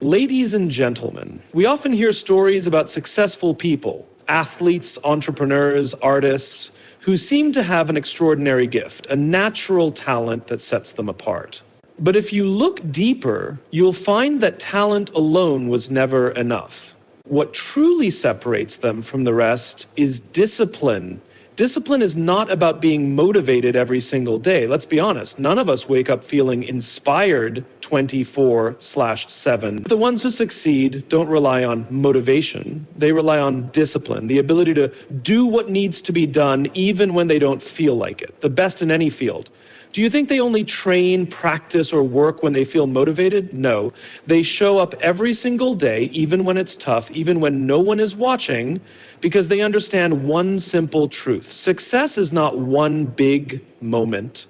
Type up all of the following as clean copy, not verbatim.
Ladies and gentlemen, we often hear stories about successful people, athletes, entrepreneurs, artists, who seem to have an extraordinary gift, a natural talent that sets them apart. But if you look deeper, you'll find that talent alone was never enough. What truly separates them from the rest is discipline. Discipline is not about being motivated every single day. Let's be honest, none of us wake up feeling inspired 24/7. The ones who succeed don't rely on motivation. They rely on discipline, the ability to do what needs to be done even when they don't feel like it, the best in any field. Do you think they only train, practice, or work when they feel motivated? No. They show up every single day, even when it's tough, even when no one is watching, because they understand one simple truth. Success is not one big moment.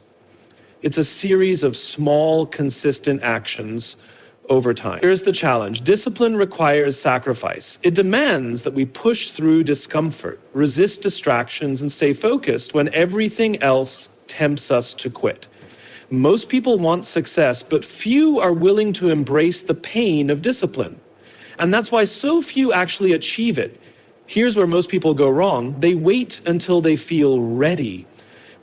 It's a series of small, consistent actions over time. Here's the challenge. Discipline requires sacrifice. It demands that we push through discomfort, resist distractions, and stay focused when everything else tempts us to quit. Most people want success, but few are willing to embrace the pain of discipline. And that's why so few actually achieve it. Here's where most people go wrong. They wait until they feel ready.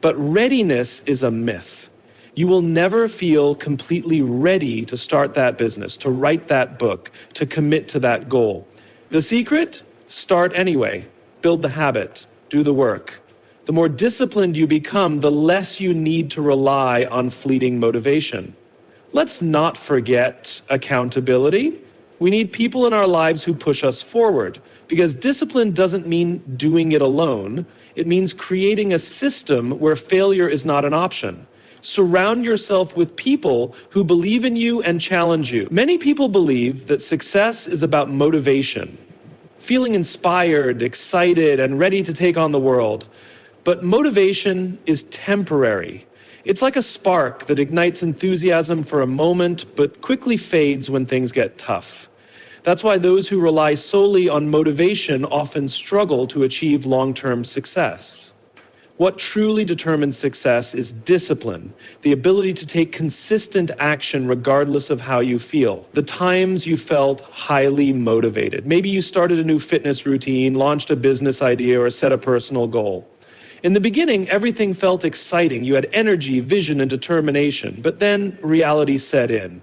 But readiness is a myth. You will never feel completely ready to start that business, to write that book, to commit to that goal. The secret? Start anyway. Build the habit. Do the work. The more disciplined you become, the less you need to rely on fleeting motivation. Let's not forget accountability. We need people in our lives who push us forward, because discipline doesn't mean doing it alone. It means creating a system where failure is not an option. Surround yourself with people who believe in you and challenge you. Many people believe that success is about motivation, feeling inspired, excited, and ready to take on the world. But motivation is temporary. It's like a spark that ignites enthusiasm for a moment, but quickly fades when things get tough. That's why those who rely solely on motivation often struggle to achieve long-term success. What truly determines success is discipline, the ability to take consistent action regardless of how you feel. The times you felt highly motivated. Maybe you started a new fitness routine, launched a business idea, or set a personal goal. In the beginning, everything felt exciting. You had energy, vision, and determination. But then reality set in.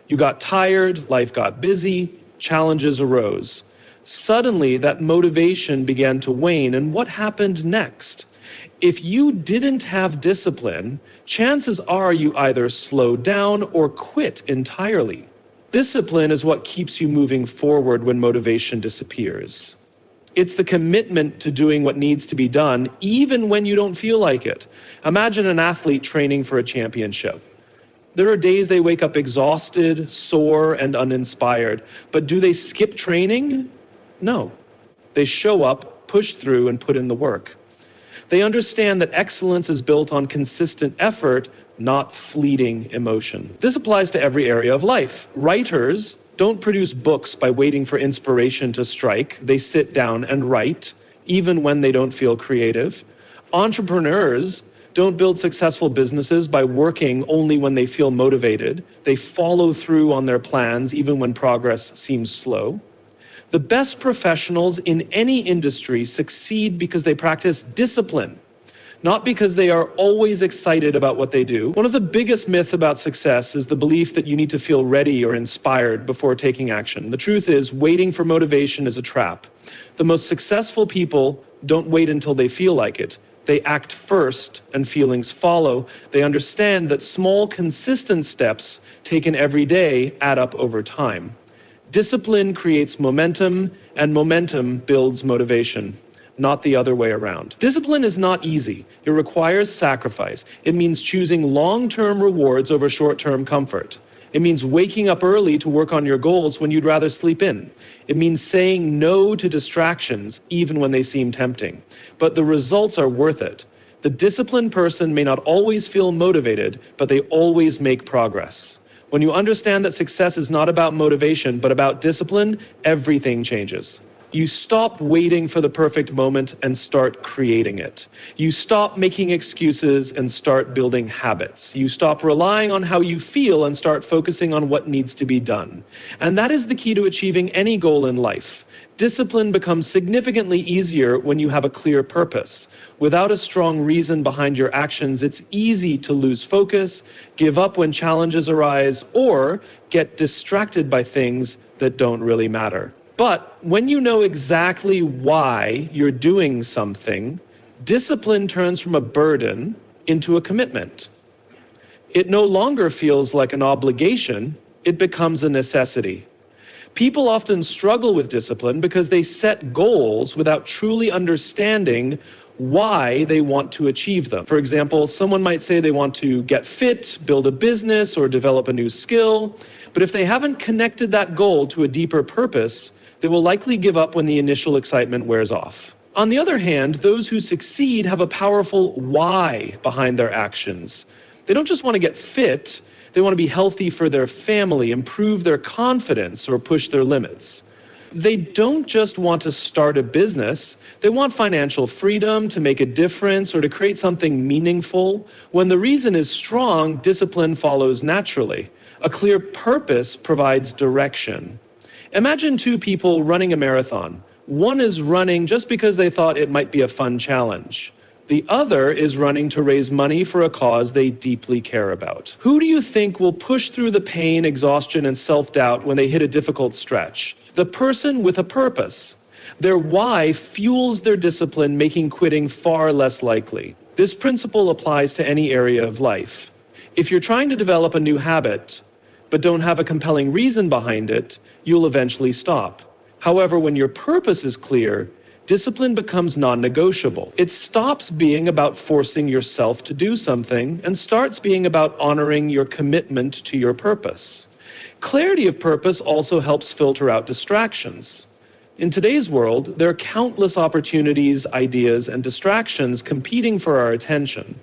You got tired, life got busy, challenges arose. Suddenly, that motivation began to wane, and what happened next? If you didn't have discipline, chances are you either slowed down or quit entirely. Discipline is what keeps you moving forward when motivation disappears. It's the commitment to doing what needs to be done, even when you don't feel like it. Imagine an athlete training for a championship. There are days they wake up exhausted, sore, and uninspired. But do they skip training? No. They show up, push through, and put in the work. They understand that excellence is built on consistent effort, not fleeting emotion. This applies to every area of life. Writers don't produce books by waiting for inspiration to strike. They sit down and write, even when they don't feel creative. Entrepreneurs don't build successful businesses by working only when they feel motivated. They follow through on their plans, even when progress seems slow. The best professionals in any industry succeed because they practice discipline, not because they are always excited about what they do. One of the biggest myths about success is the belief that you need to feel ready or inspired before taking action. The truth is, waiting for motivation is a trap. The most successful people don't wait until they feel like it. They act first and feelings follow. They understand that small, consistent steps taken every day add up over time. Discipline creates momentum, and momentum builds motivation, not the other way around. Discipline is not easy. It requires sacrifice. It means choosing long-term rewards over short-term comfort. It means waking up early to work on your goals when you'd rather sleep in. It means saying no to distractions, even when they seem tempting. But the results are worth it. The disciplined person may not always feel motivated, but they always make progress. When you understand that success is not about motivation, but about discipline, everything changes. You stop waiting for the perfect moment and start creating it. You stop making excuses and start building habits. You stop relying on how you feel and start focusing on what needs to be done. And that is the key to achieving any goal in life. Discipline becomes significantly easier when you have a clear purpose. Without a strong reason behind your actions, it's easy to lose focus, give up when challenges arise, or get distracted by things that don't really matter. But when you know exactly why you're doing something, discipline turns from a burden into a commitment. It no longer feels like an obligation, it becomes a necessity. People often struggle with discipline because they set goals without truly understanding why they want to achieve them. For example, someone might say they want to get fit, build a business, or develop a new skill, but if they haven't connected that goal to a deeper purpose, they will likely give up when the initial excitement wears off. On the other hand, those who succeed have a powerful why behind their actions. They don't just want to get fit, they want to be healthy for their family, improve their confidence, or push their limits. They don't just want to start a business, they want financial freedom, to make a difference, or to create something meaningful. When the reason is strong, discipline follows naturally. A clear purpose provides direction. Imagine two people running a marathon. One is running just because they thought it might be a fun challenge. The other is running to raise money for a cause they deeply care about. Who do you think will push through the pain, exhaustion, and self-doubt when they hit a difficult stretch? The person with a purpose. Their why fuels their discipline, making quitting far less likely. This principle applies to any area of life. If you're trying to develop a new habit, but don't have a compelling reason behind it, you'll eventually stop. However, when your purpose is clear, discipline becomes non-negotiable. It stops being about forcing yourself to do something and starts being about honoring your commitment to your purpose. Clarity of purpose also helps filter out distractions. In today's world, there are countless opportunities, ideas, and distractions competing for our attention.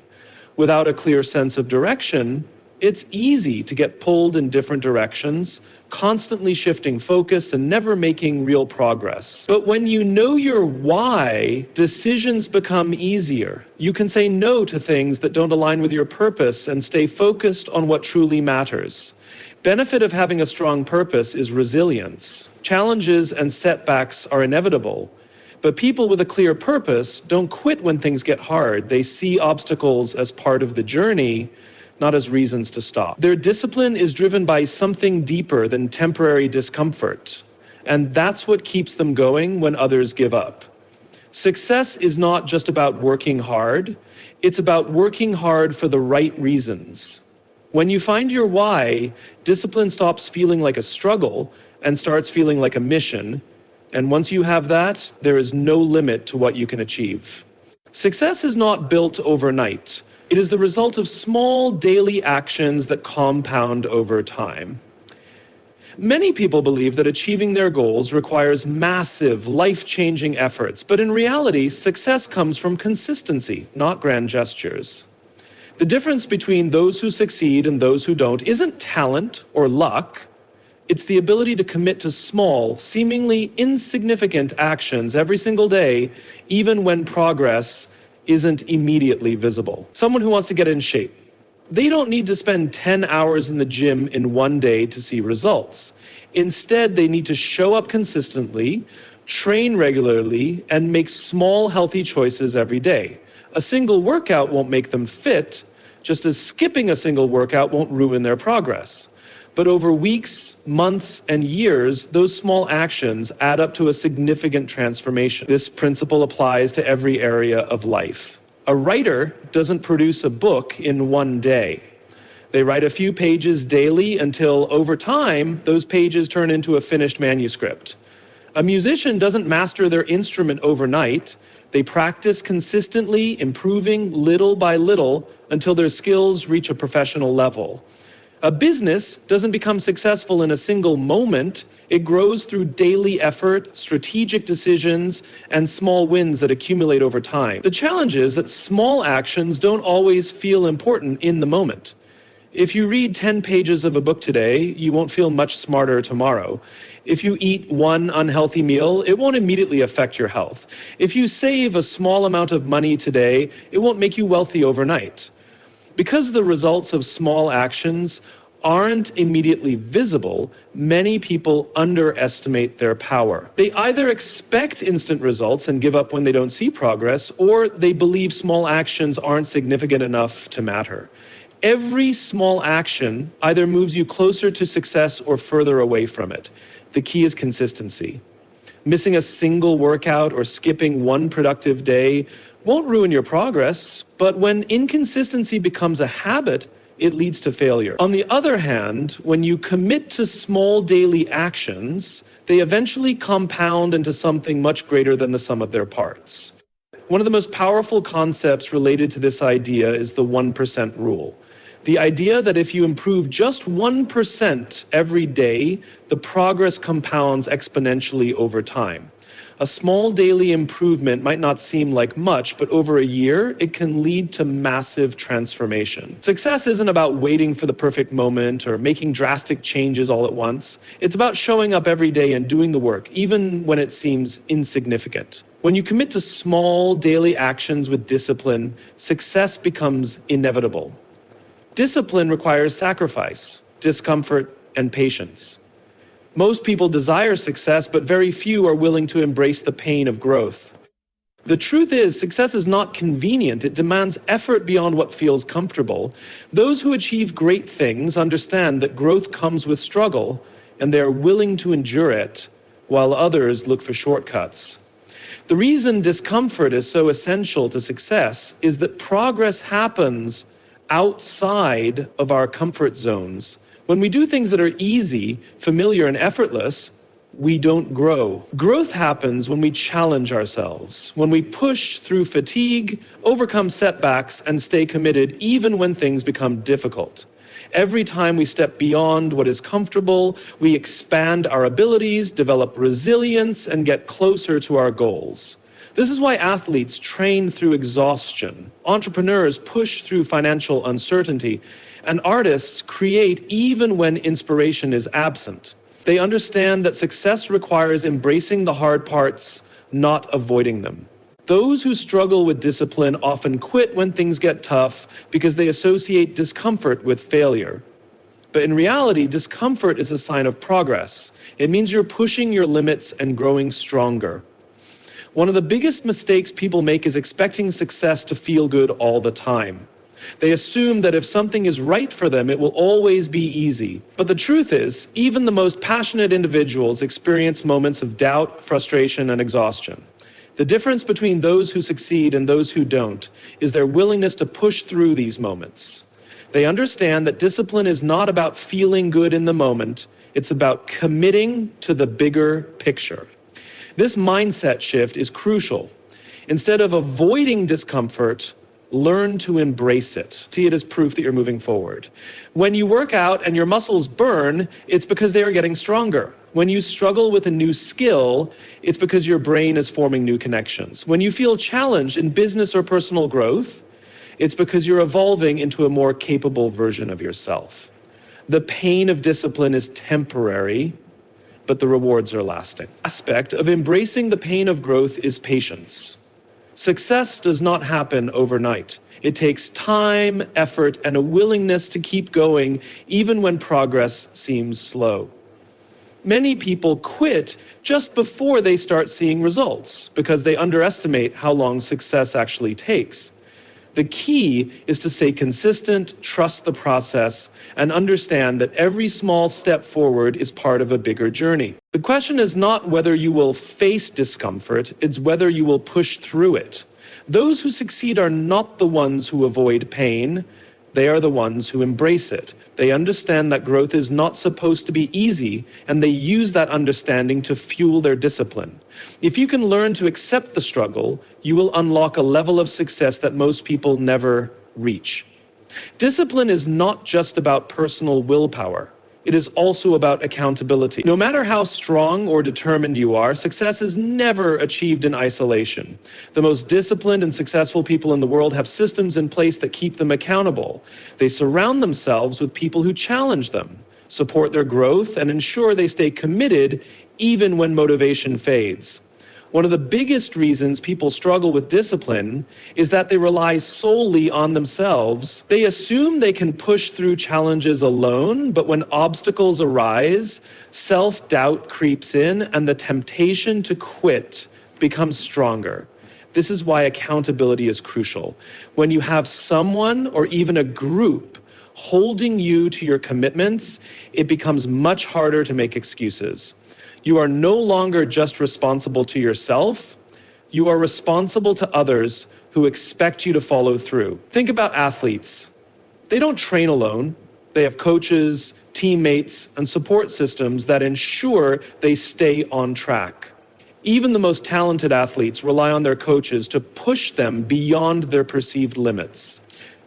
Without a clear sense of direction, it's easy to get pulled in different directions, constantly shifting focus and never making real progress. But when you know your why, decisions become easier. You can say no to things that don't align with your purpose and stay focused on what truly matters. Benefit of having a strong purpose is resilience. Challenges and setbacks are inevitable, but people with a clear purpose don't quit when things get hard. They see obstacles as part of the journey, not as reasons to stop. Their discipline is driven by something deeper than temporary discomfort, and that's what keeps them going when others give up. Success is not just about working hard, it's about working hard for the right reasons. When you find your why, discipline stops feeling like a struggle and starts feeling like a mission, and once you have that, there is no limit to what you can achieve. Success is not built overnight. It is the result of small daily actions that compound over time. Many people believe that achieving their goals requires massive, life-changing efforts, but in reality, success comes from consistency, not grand gestures. The difference between those who succeed and those who don't isn't talent or luck. It's the ability to commit to small, seemingly insignificant actions every single day, even when progress isn't immediately visible. Someone who wants to get in shape, they don't need to spend 10 hours in the gym in one day to see results. Instead, they need to show up consistently, train regularly, and make small, healthy choices every day. A single workout won't make them fit, just as skipping a single workout won't ruin their progress. But over weeks, months, and years, those small actions add up to a significant transformation. This principle applies to every area of life. A writer doesn't produce a book in one day. They write a few pages daily until, over time, those pages turn into a finished manuscript. A musician doesn't master their instrument overnight. They practice consistently, improving little by little until their skills reach a professional level. A business doesn't become successful in a single moment. It grows through daily effort, strategic decisions, and small wins that accumulate over time. The challenge is that small actions don't always feel important in the moment. If you read 10 pages of a book today, you won't feel much smarter tomorrow. If you eat one unhealthy meal, it won't immediately affect your health. If you save a small amount of money today, it won't make you wealthy overnight. Because the results of small actions aren't immediately visible, many people underestimate their power. They either expect instant results and give up when they don't see progress, or they believe small actions aren't significant enough to matter. Every small action either moves you closer to success or further away from it. The key is consistency. Missing a single workout or skipping one productive day won't ruin your progress, but when inconsistency becomes a habit, it leads to failure. On the other hand, when you commit to small daily actions, they eventually compound into something much greater than the sum of their parts. One of the most powerful concepts related to this idea is the 1% rule. The idea that if you improve just 1% every day, the progress compounds exponentially over time. A small daily improvement might not seem like much, but over a year, it can lead to massive transformation. Success isn't about waiting for the perfect moment or making drastic changes all at once. It's about showing up every day and doing the work, even when it seems insignificant. When you commit to small daily actions with discipline, success becomes inevitable. Discipline requires sacrifice, discomfort, and patience. Most people desire success, but very few are willing to embrace the pain of growth. The truth is, success is not convenient. It demands effort beyond what feels comfortable. Those who achieve great things understand that growth comes with struggle, and they are willing to endure it, while others look for shortcuts. The reason discomfort is so essential to success is that progress happens outside of our comfort zones. When we do things that are easy, familiar, and effortless, we don't grow. Growth happens when we challenge ourselves, when we push through fatigue, overcome setbacks, and stay committed even when things become difficult. Every time we step beyond what is comfortable, we expand our abilities, develop resilience, and get closer to our goals. This is why athletes train through exhaustion, entrepreneurs push through financial uncertainty, and artists create even when inspiration is absent. They understand that success requires embracing the hard parts, not avoiding them. Those who struggle with discipline often quit when things get tough because they associate discomfort with failure. But in reality, discomfort is a sign of progress. It means you're pushing your limits and growing stronger. One of the biggest mistakes people make is expecting success to feel good all the time. They assume that if something is right for them, it will always be easy. But the truth is, even the most passionate individuals experience moments of doubt, frustration, and exhaustion. The difference between those who succeed and those who don't is their willingness to push through these moments. They understand that discipline is not about feeling good in the moment, it's about committing to the bigger picture. This mindset shift is crucial. Instead of avoiding discomfort, learn to embrace it. See it as proof that you're moving forward. When you work out and your muscles burn, it's because they are getting stronger. When you struggle with a new skill, it's because your brain is forming new connections. When you feel challenged in business or personal growth, it's because you're evolving into a more capable version of yourself. The pain of discipline is temporary, but the rewards are lasting. Aspect of embracing the pain of growth is patience. Success does not happen overnight. It takes time, effort, and a willingness to keep going even when progress seems slow. Many people quit just before they start seeing results because they underestimate how long success actually takes. The key is to stay consistent, trust the process, and understand that every small step forward is part of a bigger journey. The question is not whether you will face discomfort, it's whether you will push through it. Those who succeed are not the ones who avoid pain, they are the ones who embrace it. They understand that growth is not supposed to be easy, and they use that understanding to fuel their discipline. If you can learn to accept the struggle, you will unlock a level of success that most people never reach. Discipline is not just about personal willpower. it is also about accountability. No matter how strong or determined you are, success is never achieved in isolation. The most disciplined and successful people in the world have systems in place that keep them accountable. They surround themselves with people who challenge them, support their growth, and ensure they stay committed even when motivation fades. One of the biggest reasons people struggle with discipline is that they rely solely on themselves. They assume they can push through challenges alone, but when obstacles arise, self-doubt creeps in and the temptation to quit becomes stronger. This is why accountability is crucial. When you have someone or even a group holding you to your commitments, it becomes much harder to make excuses. You are no longer just responsible to yourself, you are responsible to others who expect you to follow through. Think about athletes. They don't train alone. They have coaches, teammates, and support systems that ensure they stay on track. Even the most talented athletes rely on their coaches to push them beyond their perceived limits.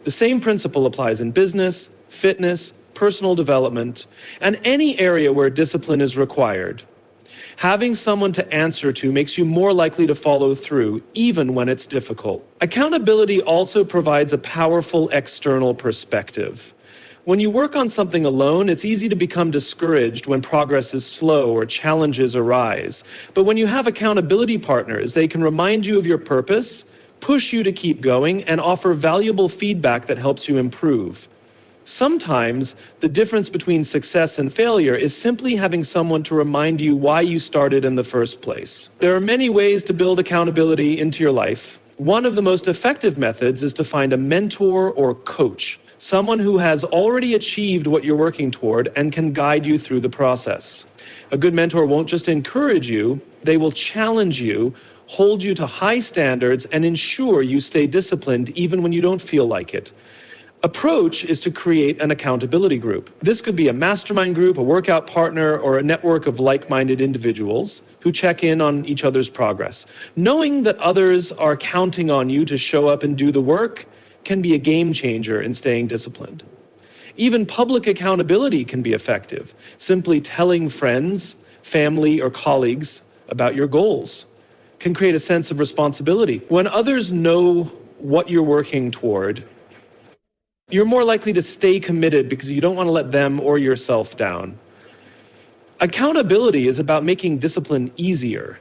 The same principle applies in business, fitness, personal development, and any area where discipline is required. Having someone to answer to makes you more likely to follow through, even when it's difficult. Accountability also provides a powerful external perspective. When you work on something alone, it's easy to become discouraged when progress is slow or challenges arise. But when you have accountability partners, they can remind you of your purpose, push you to keep going, and offer valuable feedback that helps you improve. Sometimes, the difference between success and failure is simply having someone to remind you why you started in the first place. There are many ways to build accountability into your life. One of the most effective methods is to find a mentor or coach, someone who has already achieved what you're working toward and can guide you through the process. A good mentor won't just encourage you, they will challenge you, hold you to high standards, and ensure you stay disciplined even when you don't feel like it. Approach is to create an accountability group. This could be a mastermind group, a workout partner, or a network of like-minded individuals who check in on each other's progress. Knowing that others are counting on you to show up and do the work can be a game changer in staying disciplined. Even public accountability can be effective. Simply telling friends, family, or colleagues about your goals can create a sense of responsibility. When others know what you're working toward, you're more likely to stay committed because you don't want to let them or yourself down. Accountability is about making discipline easier.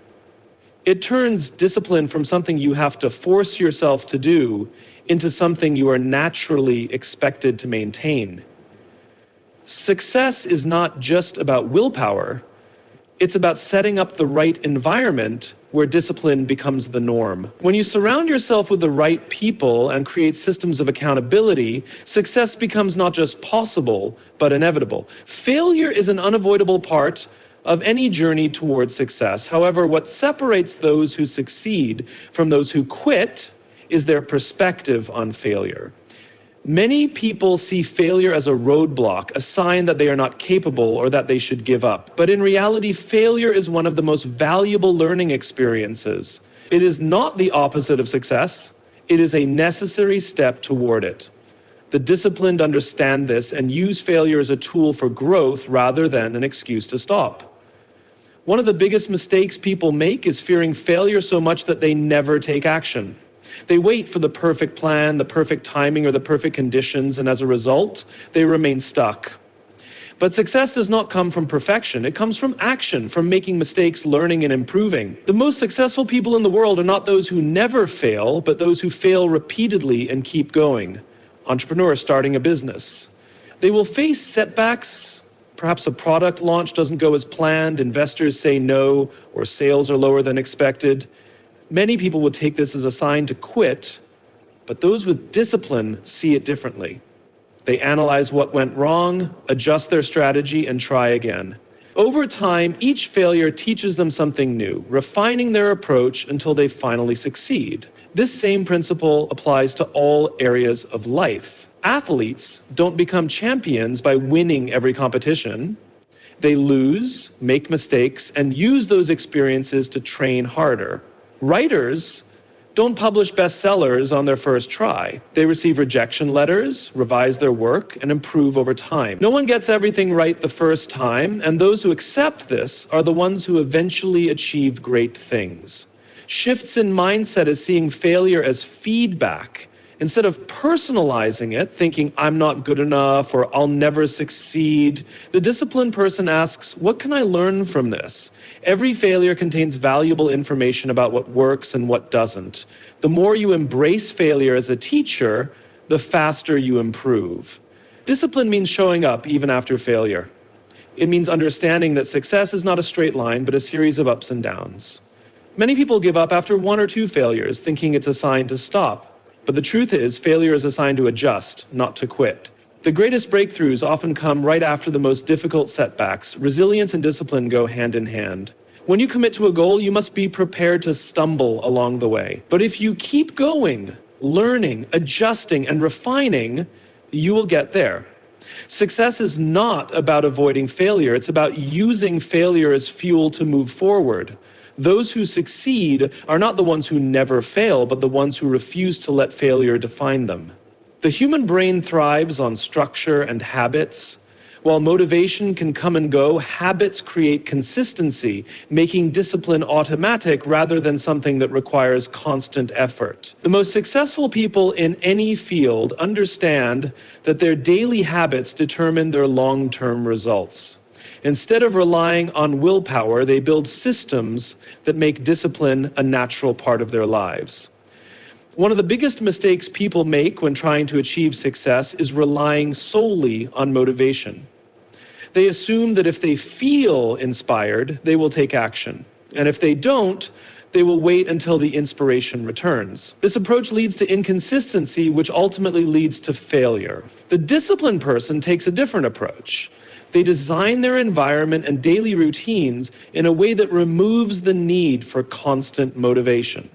It turns discipline from something you have to force yourself to do into something you are naturally expected to maintain. Success is not just about willpower, it's about setting up the right environment where discipline becomes the norm. When you surround yourself with the right people and create systems of accountability, success becomes not just possible, but inevitable. Failure is an unavoidable part of any journey towards success. However, what separates those who succeed from those who quit is their perspective on failure. Many people see failure as a roadblock, a sign that they are not capable or that they should give up. But in reality, failure is one of the most valuable learning experiences. It is not the opposite of success. It is a necessary step toward it. The disciplined understand this and use failure as a tool for growth rather than an excuse to stop. One of the biggest mistakes people make is fearing failure so much that they never take action. They wait for the perfect plan, the perfect timing, or the perfect conditions, and as a result, they remain stuck. But success does not come from perfection. It comes from action, from making mistakes, learning, and improving. The most successful people in the world are not those who never fail, but those who fail repeatedly and keep going. Entrepreneurs starting a business. They will face setbacks. Perhaps a product launch doesn't go as planned, investors say no, or sales are lower than expected. Many people would take this as a sign to quit, but those with discipline see it differently. They analyze what went wrong, adjust their strategy, and try again. Over time, each failure teaches them something new, refining their approach until they finally succeed. This same principle applies to all areas of life. Athletes don't become champions by winning every competition. They lose, make mistakes, and use those experiences to train harder. Writers don't publish bestsellers on their first try. They receive rejection letters, revise their work, and improve over time. No one gets everything right the first time, and those who accept this are the ones who eventually achieve great things. Shifts in mindset is seeing failure as feedback. Instead of personalizing it, thinking, I'm not good enough or I'll never succeed, the disciplined person asks, what can I learn from this? Every failure contains valuable information about what works and what doesn't. The more you embrace failure as a teacher, the faster you improve. Discipline means showing up even after failure. It means understanding that success is not a straight line, but a series of ups and downs. Many people give up after 1 or 2 failures, thinking it's a sign to stop. But the truth is, failure is a sign to adjust, not to quit. The greatest breakthroughs often come right after the most difficult setbacks. Resilience and discipline go hand in hand. When you commit to a goal, you must be prepared to stumble along the way. But if you keep going, learning, adjusting, and refining, you will get there. Success is not about avoiding failure. It's about using failure as fuel to move forward. Those who succeed are not the ones who never fail, but the ones who refuse to let failure define them. The human brain thrives on structure and habits. While motivation can come and go, habits create consistency, making discipline automatic rather than something that requires constant effort. The most successful people in any field understand that their daily habits determine their long-term results. Instead of relying on willpower, they build systems that make discipline a natural part of their lives. One of the biggest mistakes people make when trying to achieve success is relying solely on motivation. They assume that if they feel inspired, they will take action. And if they don't, they will wait until the inspiration returns. This approach leads to inconsistency, which ultimately leads to failure. The disciplined person takes a different approach. They design their environment and daily routines in a way that removes the need for constant motivation.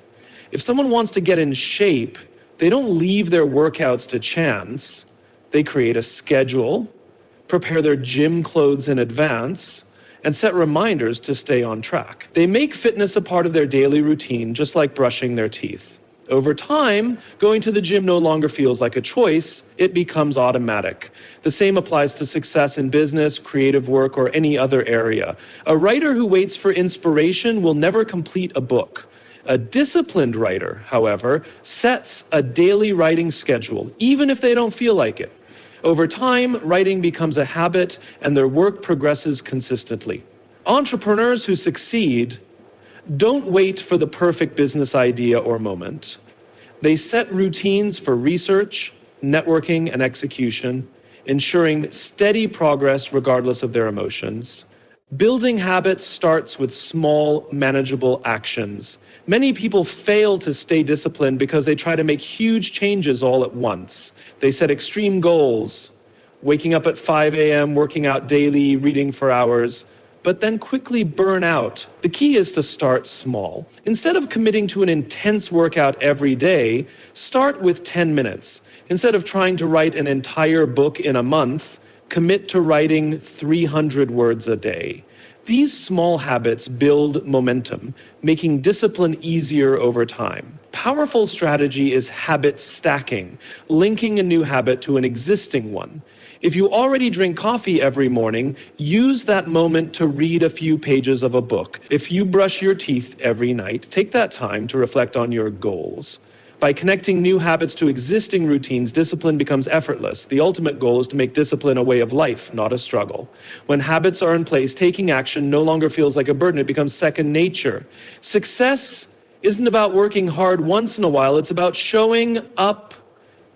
If someone wants to get in shape, they don't leave their workouts to chance. They create a schedule, prepare their gym clothes in advance, and set reminders to stay on track. They make fitness a part of their daily routine, just like brushing their teeth. Over time, going to the gym no longer feels like a choice, it becomes automatic. The same applies to success in business, creative work, or any other area. A writer who waits for inspiration will never complete a book. A disciplined writer, however, sets a daily writing schedule, even if they don't feel like it. Over time, writing becomes a habit and their work progresses consistently. Entrepreneurs who succeed don't wait for the perfect business idea or moment. They set routines for research, networking, and execution, ensuring steady progress regardless of their emotions. Building habits starts with small, manageable actions. Many people fail to stay disciplined because they try to make huge changes all at once. They set extreme goals, waking up at 5 a.m., working out daily, reading for hours, but then quickly burn out. The key is to start small. Instead of committing to an intense workout every day, start with 10 minutes. Instead of trying to write an entire book in a month, commit to writing 300 words a day. These small habits build momentum, making discipline easier over time. Powerful strategy is habit stacking, linking a new habit to an existing one. If you already drink coffee every morning, use that moment to read a few pages of a book. If you brush your teeth every night, take that time to reflect on your goals. By connecting new habits to existing routines, discipline becomes effortless. The ultimate goal is to make discipline a way of life, not a struggle. When habits are in place, taking action no longer feels like a burden, it becomes second nature. Success isn't about working hard once in a while, it's about showing up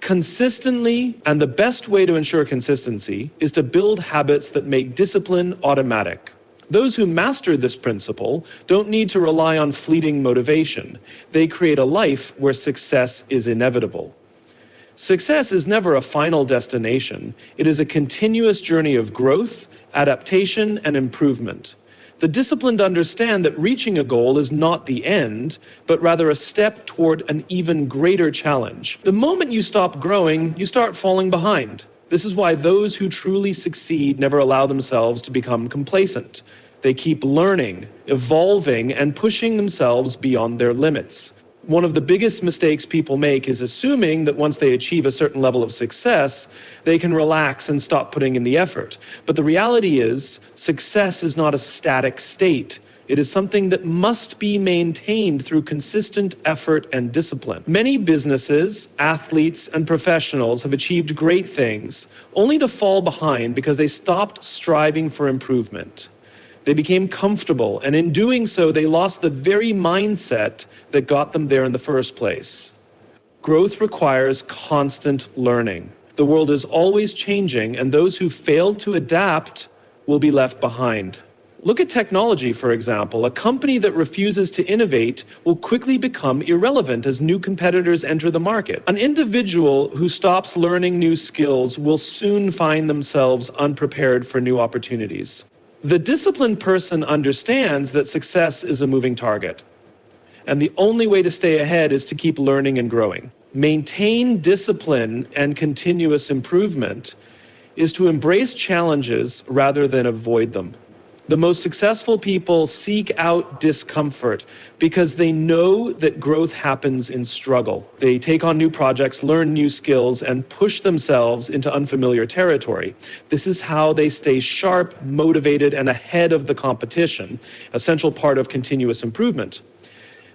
consistently, and the best way to ensure consistency is to build habits that make discipline automatic. Those who master this principle don't need to rely on fleeting motivation. They create a life where success is inevitable. Success is never a final destination. It is a continuous journey of growth, adaptation, and improvement. The disciplined understand that reaching a goal is not the end, but rather a step toward an even greater challenge. The moment you stop growing, you start falling behind. This is why those who truly succeed never allow themselves to become complacent. They keep learning, evolving, and pushing themselves beyond their limits. One of the biggest mistakes people make is assuming that once they achieve a certain level of success, they can relax and stop putting in the effort. But the reality is, success is not a static state. It is something that must be maintained through consistent effort and discipline. Many businesses, athletes, and professionals have achieved great things, only to fall behind because they stopped striving for improvement. They became comfortable, and in doing so, they lost the very mindset that got them there in the first place. Growth requires constant learning. The world is always changing, and those who fail to adapt will be left behind. Look at technology, for example. A company that refuses to innovate will quickly become irrelevant as new competitors enter the market. An individual who stops learning new skills will soon find themselves unprepared for new opportunities. The disciplined person understands that success is a moving target, and the only way to stay ahead is to keep learning and growing. Maintain discipline and continuous improvement is to embrace challenges rather than avoid them. The most successful people seek out discomfort because they know that growth happens in struggle. They take on new projects, learn new skills, and push themselves into unfamiliar territory. This is how they stay sharp, motivated, and ahead of the competition, a central part of continuous improvement.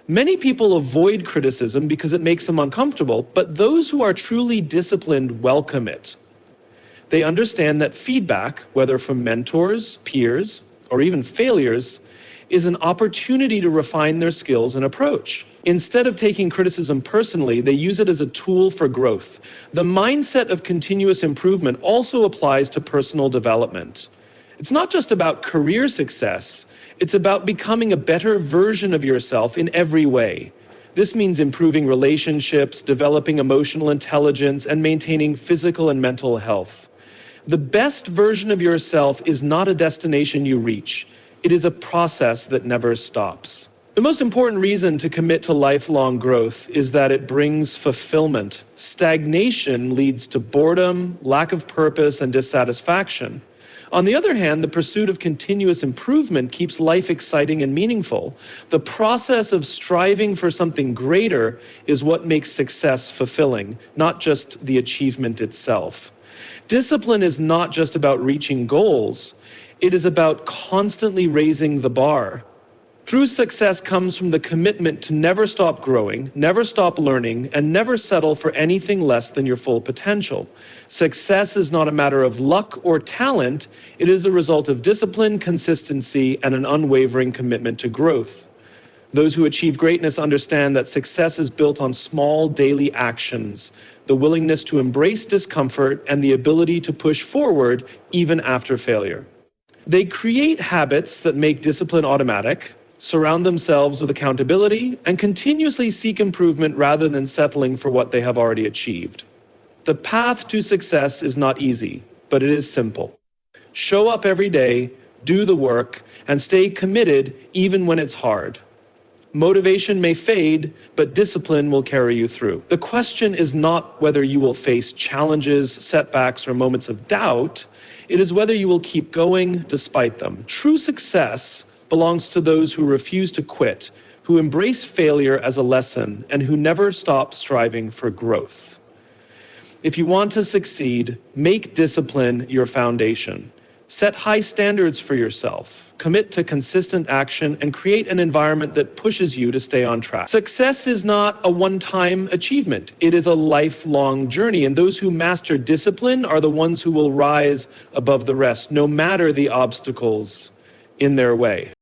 Many people avoid criticism because it makes them uncomfortable, but those who are truly disciplined welcome it. They understand that feedback, whether from mentors, peers, or even failures, is an opportunity to refine their skills and approach. Instead of taking criticism personally, they use it as a tool for growth. The mindset of continuous improvement also applies to personal development. It's not just about career success, it's about becoming a better version of yourself in every way. This means improving relationships, developing emotional intelligence, and maintaining physical and mental health. The best version of yourself is not a destination you reach. It is a process that never stops. The most important reason to commit to lifelong growth is that it brings fulfillment. Stagnation leads to boredom, lack of purpose, and dissatisfaction. On the other hand, the pursuit of continuous improvement keeps life exciting and meaningful. The process of striving for something greater is what makes success fulfilling, not just the achievement itself. Discipline is not just about reaching goals, it is about constantly raising the bar. True success comes from the commitment to never stop growing, never stop learning, and never settle for anything less than your full potential. Success is not a matter of luck or talent, it is a result of discipline, consistency, and an unwavering commitment to growth. Those who achieve greatness understand that success is built on small daily actions, the willingness to embrace discomfort, and the ability to push forward even after failure. They create habits that make discipline automatic, surround themselves with accountability, and continuously seek improvement rather than settling for what they have already achieved. The path to success is not easy, but it is simple. Show up every day, do the work, and stay committed even when it's hard. Motivation may fade, but discipline will carry you through. The question is not whether you will face challenges, setbacks, or moments of doubt. It is whether you will keep going despite them. True success belongs to those who refuse to quit, who embrace failure as a lesson, and who never stop striving for growth. If you want to succeed, make discipline your foundation. Set high standards for yourself, commit to consistent action, and create an environment that pushes you to stay on track. Success is not a one-time achievement. It is a lifelong journey, and those who master discipline are the ones who will rise above the rest, no matter the obstacles in their way.